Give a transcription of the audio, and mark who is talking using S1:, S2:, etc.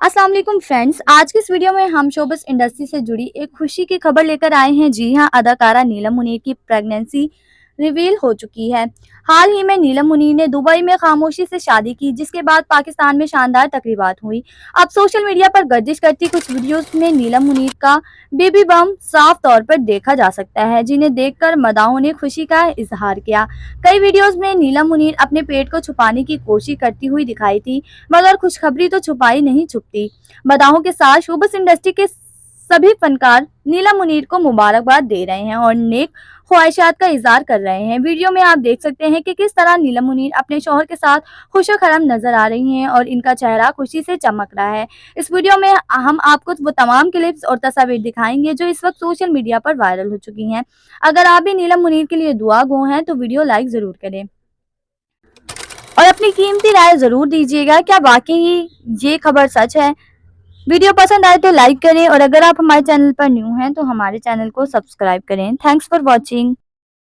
S1: अस्सलाम वालेकुम फ्रेंड्स। आज की इस वीडियो में हम शोबिज़ इंडस्ट्री से जुड़ी एक खुशी की खबर लेकर आए हैं। जी हां, अदाकारा नीलम मुनीर की प्रेगनेंसी रिवील हो चुकी है। हाल ही में नीलम मुनीर ने दुबई में खामोशी से शादी की, जिसके बाद पाकिस्तान में शानदार तकरीबात हुई। अब सोशल मीडिया पर गर्दिश करती कुछ वीडियोस में नीलम मुनीर का बेबी बम साफ तौर पर देखा जा सकता है, जिन्हें देखकर मदाहों ने खुशी का इजहार किया। कई वीडियोस में नीलम मुनीर अपने पेट को छुपाने की कोशिश करती हुई दिखाई थी, मगर खुशखबरी तो छुपाई नहीं छुपती। मदाहों के साथ शोबिज़ इंडस्ट्री के सभी फनकार नीलम मुनीर को मुबारकबाद दे रहे हैं और नेक ख्वाहिशात का इजहार कर रहे हैं। वीडियो में आप देख सकते हैं कि किस तरह नीलम मुनीर अपने शौहर के साथ खुशो-खरम नजर आ रही हैं और इनका चेहरा खुशी से चमक रहा है। इस वीडियो में हम आपको वो तमाम क्लिप्स और तस्वीर दिखाएंगे जो इस वक्त सोशल मीडिया पर वायरल हो चुकी हैं। अगर आप भी नीलम मुनीर के लिए दुआ गो हैं तो वीडियो लाइक जरूर करें और अपनी कीमती राय जरूर दीजिएगा, क्या वाकई ये खबर सच है। वीडियो पसंद आए तो लाइक करें और अगर आप हमारे चैनल पर न्यू हैं तो हमारे चैनल को सब्सक्राइब करें। Thanks for watching.